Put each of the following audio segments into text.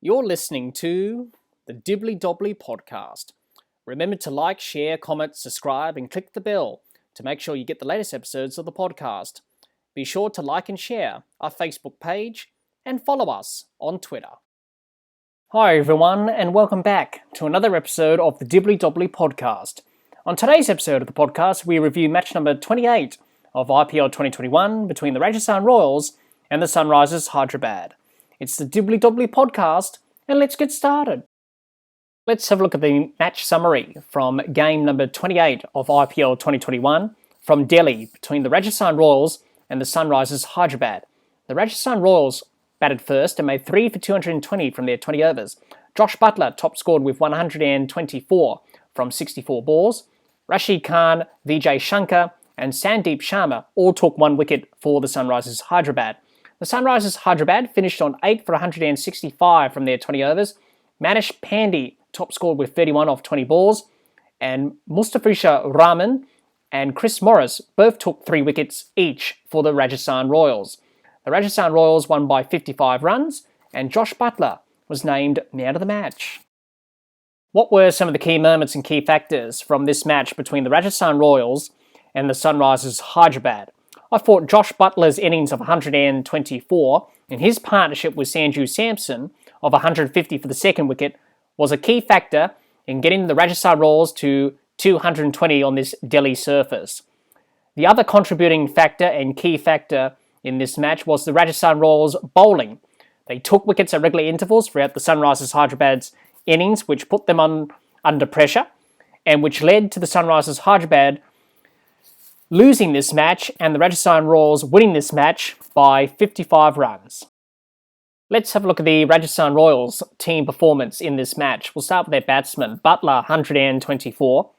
You're listening to the Dibbly Dobbly Podcast. Remember to like, share, comment, subscribe, and click the bell to make sure you get the latest episodes of the podcast. Be sure to like and share our Facebook page and follow us on Twitter. Hi everyone, and welcome back to another episode of the Dibbly Dobbly Podcast. On today's episode of the podcast, we review match number 28 of IPL 2021 between the Rajasthan Royals and the Sunrisers Hyderabad. It's the Dibbly Dobbly Podcast, and let's get started. Let's have a look at the match summary from game number 28 of IPL 2021 from Delhi between the Rajasthan Royals and the Sunrisers Hyderabad. The Rajasthan Royals batted first and made 3 for 220 from their 20 overs. Josh Buttler top scored with 124 from 64 balls. Rashid Khan, Vijay Shankar and Sandeep Sharma all took 1 wicket for the Sunrisers Hyderabad. The Sunrisers Hyderabad finished on 8 for 165 from their 20 overs. Manish Pandey top scored with 31 off 20 balls. And Mustafizur Rahman and Chris Morris both took 3 wickets each for the Rajasthan Royals. The Rajasthan Royals won by 55 runs and Josh Buttler was named Man of the Match. What were some of the key moments and key factors from this match between the Rajasthan Royals and the Sunrisers Hyderabad? I thought Josh Buttler's innings of 124 and his partnership with Sanju Samson of 150 for the second wicket was a key factor in getting the Rajasthan Royals to 220 on this Delhi surface. The other contributing factor and key factor in this match was the Rajasthan Royals bowling. They took wickets at regular intervals throughout the Sunrisers Hyderabad's innings, which put them under pressure and which led to the Sunrisers Hyderabad losing this match and the Rajasthan Royals winning this match by 55 runs. Let's have a look at the Rajasthan Royals team performance in this match. We'll start with their batsmen. Buttler, 124.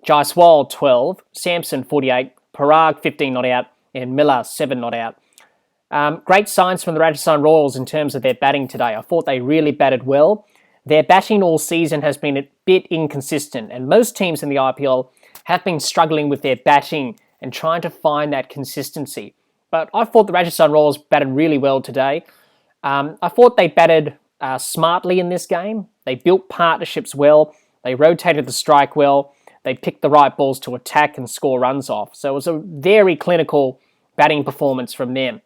Jaiswal, 12. Samson, 48. Parag, 15 not out. And Miller, 7 not out. Great signs from the Rajasthan Royals in terms of their batting today. I thought they really batted well. Their batting all season has been a bit inconsistent, and most teams in the IPL have been struggling with their batting and trying to find that consistency. But I thought the Rajasthan Royals batted really well today. I thought they batted smartly in this game. They built partnerships well. They rotated the strike well. They picked the right balls to attack and score runs off. So it was a very clinical batting performance from them.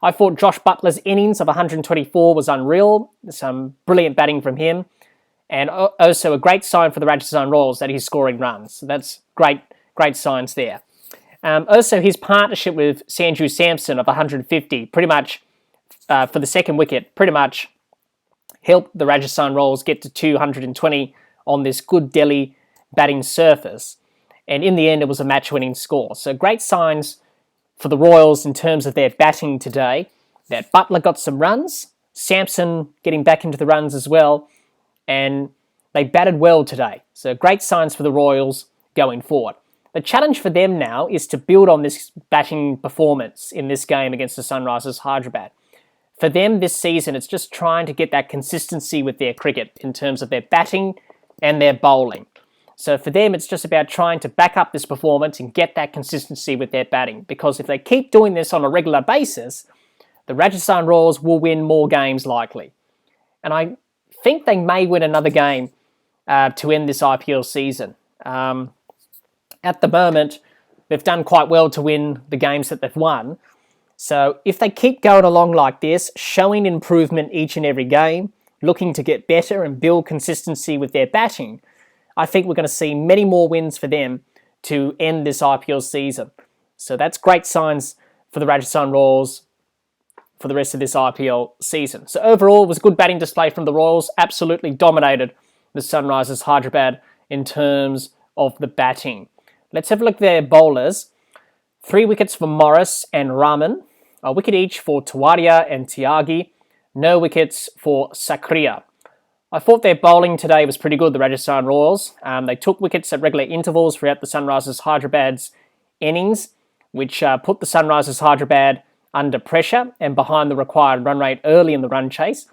I thought Josh Buttler's innings of 124 was unreal. Some brilliant batting from him. And also a great sign for the Rajasthan Royals that he's scoring runs. So that's great signs there. Also, his partnership with Sanju Samson of 150, pretty much for the second wicket, pretty much helped the Rajasthan Royals get to 220 on this good Delhi batting surface. And in the end, it was a match-winning score. So great signs for the Royals in terms of their batting today, that Buttler got some runs, Samson getting back into the runs as well, and they batted well today. So great signs for the Royals going forward. The challenge for them now is to build on this batting performance in this game against the Sunrisers Hyderabad. For them this season, it's just trying to get that consistency with their cricket in terms of their batting and their bowling. So for them, it's just about trying to back up this performance and get that consistency with their batting. Because if they keep doing this on a regular basis, the Rajasthan Royals will win more games likely. And I think they may win another game to end this IPL season. At the moment, they've done quite well to win the games that they've won. So if they keep going along like this, showing improvement each and every game, looking to get better and build consistency with their batting, I think we're going to see many more wins for them to end this IPL season. So that's great signs for the Rajasthan Royals for the rest of this IPL season. So overall, it was a good batting display from the Royals. Absolutely dominated the Sunrisers Hyderabad in terms of the batting. Let's have a look at their bowlers. 3 wickets for Morris and Rahman. A wicket each for Tawadia and Tyagi. No wickets for Sakriya. I thought their bowling today was pretty good, the Rajasthan Royals. They took wickets at regular intervals throughout the Sunrisers Hyderabad's innings, which put the Sunrisers Hyderabad under pressure and behind the required run rate early in the run chase.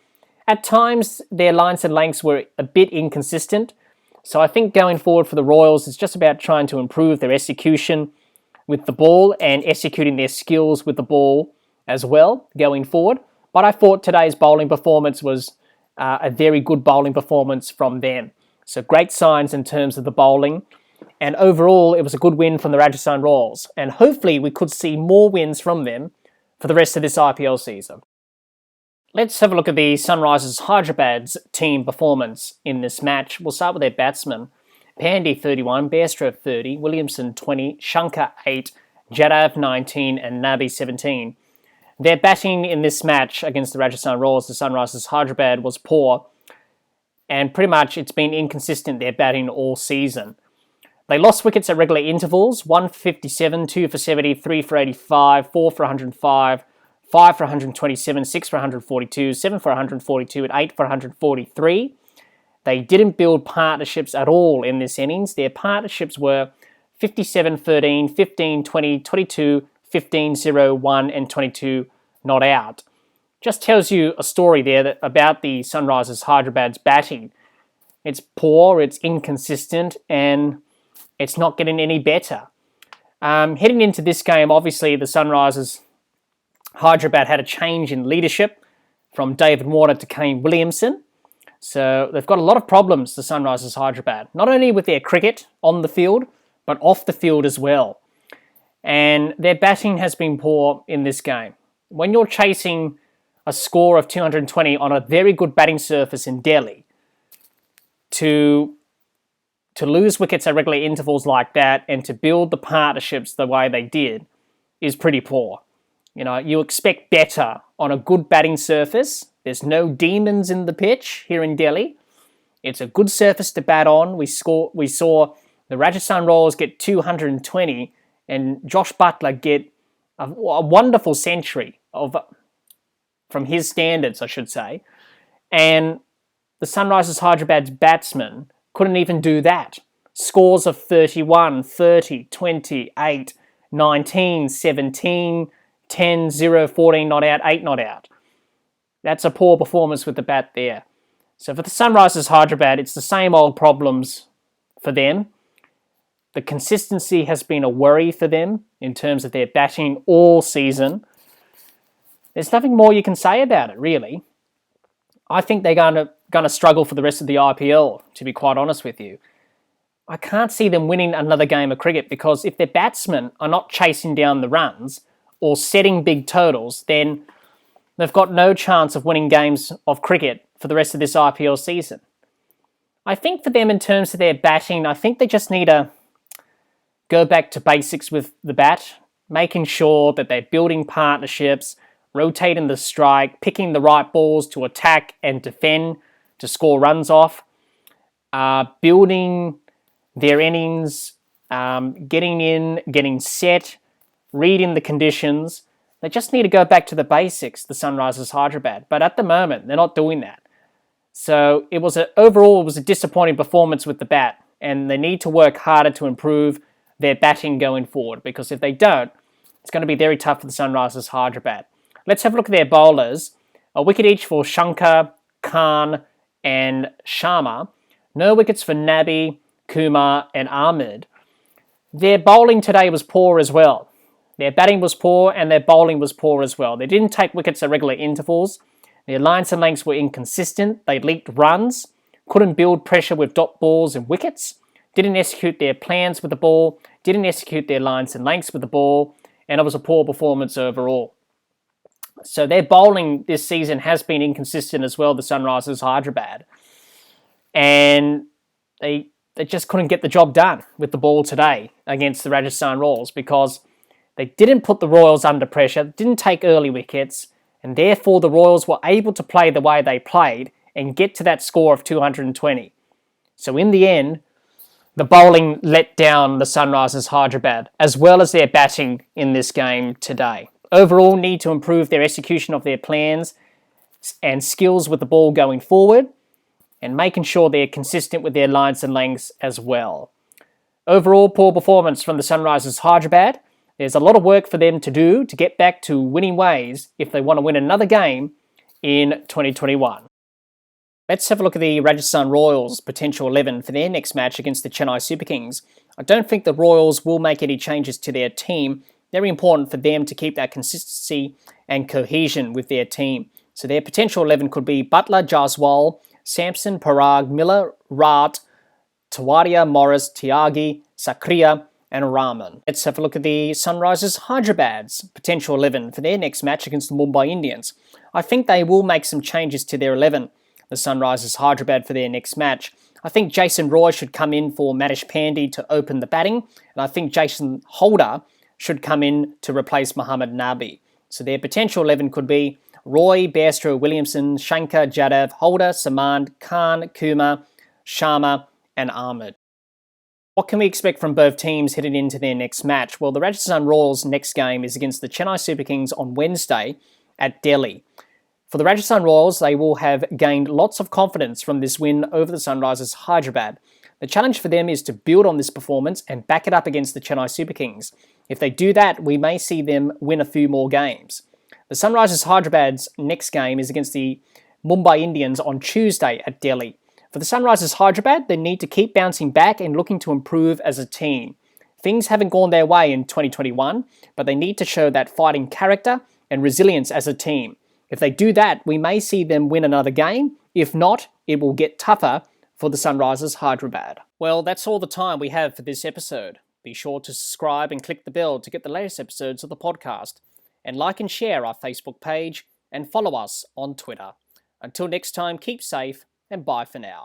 At times, their lines and lengths were a bit inconsistent. So I think going forward for the Royals, it's just about trying to improve their execution with the ball and executing their skills with the ball as well going forward. But I thought today's bowling performance was a very good bowling performance from them. So great signs in terms of the bowling. And overall, it was a good win from the Rajasthan Royals. And hopefully we could see more wins from them for the rest of this IPL season. Let's have a look at the Sunrisers Hyderabad's team performance in this match. We'll start with their batsmen. Pandey 31, Bairstow 30, Williamson 20, Shankar 8, Jadhav 19 and Nabi 17. Their batting in this match against the Rajasthan Royals, the Sunrisers Hyderabad, was poor. And pretty much it's been inconsistent, their batting all season. They lost wickets at regular intervals, 1 for 57, 2 for 70, 3 for 85, 4 for 105, 5 for 127, 6 for 142, 7 for 142, and 8 for 143. They didn't build partnerships at all in this innings. Their partnerships were 57, 13, 15, 20, 22, 15, 0, 1, and 22 not out. Just tells you a story there about the Sunrisers Hyderabad's batting. It's poor, it's inconsistent, and it's not getting any better. Heading into this game, obviously the Sunrisers Hyderabad had a change in leadership from David Warner to Kane Williamson. So they've got a lot of problems, the Sunrisers Hyderabad, not only with their cricket on the field, but off the field as well. And their batting has been poor in this game. When you're chasing a score of 220 on a very good batting surface in Delhi, to lose wickets at regular intervals like that and to build the partnerships the way they did is pretty poor. You know, you expect better on a good batting surface. There's no demons in the pitch here in Delhi. It's a good surface to bat on. We saw the Rajasthan Royals get 220 and Josh Buttler get a wonderful century from his standards, I should say. And the Sunrisers Hyderabad's batsmen couldn't even do that. Scores of 31, 30, 20, 8, 19, 17, 10, 0, 14 not out, 8 not out. That's a poor performance with the bat there. So for the Sunrisers Hyderabad, it's the same old problems for them. The consistency has been a worry for them in terms of their batting all season. There's nothing more you can say about it, really. I think they're going to struggle for the rest of the IPL, to be quite honest with you. I can't see them winning another game of cricket because if their batsmen are not chasing down the runs or setting big totals, then they've got no chance of winning games of cricket for the rest of this IPL season. I think for them in terms of their batting, I think they just need to go back to basics with the bat, making sure that they're building partnerships, rotating the strike, picking the right balls to attack and defend to score runs off, building their innings, getting in, getting set, reading the conditions. They just need to go back to the basics, the Sunrisers Hyderabad. But at the moment, they're not doing that. So overall, it was a disappointing performance with the bat, and they need to work harder to improve their batting going forward, because if they don't, it's going to be very tough for the Sunrisers Hyderabad. Let's have a look at their bowlers. A wicket each for Shankar, Khan and Sharma. No wickets for Nabi, Kumar and Ahmed. Their bowling today was poor as well. Their batting was poor and their bowling was poor as well. They didn't take wickets at regular intervals. Their lines and lengths were inconsistent. They leaked runs, couldn't build pressure with dot balls and wickets, didn't execute their plans with the ball, didn't execute their lines and lengths with the ball, and it was a poor performance overall. So their bowling this season has been inconsistent as well, the Sunrisers Hyderabad. And they just couldn't get the job done with the ball today against the Rajasthan Royals because they didn't put the Royals under pressure, didn't take early wickets, and therefore the Royals were able to play the way they played and get to that score of 220. So in the end, the bowling let down the Sunrisers Hyderabad, as well as their batting in this game today. Overall, need to improve their execution of their plans and skills with the ball going forward, and making sure they're consistent with their lines and lengths as well. Overall, poor performance from the Sunrisers Hyderabad. There's a lot of work for them to do to get back to winning ways if they want to win another game in 2021. Let's have a look at the Rajasthan Royals' potential 11 for their next match against the Chennai Super Kings. I don't think the Royals will make any changes to their team. Very important for them to keep that consistency and cohesion with their team. So their potential 11 could be Buttler, Jaswal, Sampson, Parag, Miller, Rat, Tawadia, Morris, Tyagi, Sakriya, and Rahman. Let's have a look at the Sunrisers Hyderabad's potential 11 for their next match against the Mumbai Indians. I think they will make some changes to their 11, the Sunrisers Hyderabad, for their next match. I think Jason Roy should come in for Manish Pandey to open the batting, and I think Jason Holder should come in to replace Mohammad Nabi. So their potential 11 could be Roy, Bairstow, Williamson, Shankar, Jadhav, Holder, Samand, Khan, Kumar, Sharma, and Ahmed. What can we expect from both teams heading into their next match? Well, the Rajasthan Royals' next game is against the Chennai Super Kings on Wednesday at Delhi. For the Rajasthan Royals, they will have gained lots of confidence from this win over the Sunrisers Hyderabad. The challenge for them is to build on this performance and back it up against the Chennai Super Kings. If they do that, we may see them win a few more games. The Sunrisers Hyderabad's next game is against the Mumbai Indians on Tuesday at Delhi. For the Sunrisers Hyderabad, they need to keep bouncing back and looking to improve as a team. Things haven't gone their way in 2021, but they need to show that fighting character and resilience as a team. If they do that, we may see them win another game. If not, it will get tougher for the Sunrisers Hyderabad. Well, that's all the time we have for this episode. Be sure to subscribe and click the bell to get the latest episodes of the podcast. And like and share our Facebook page and follow us on Twitter. Until next time, keep safe and bye for now.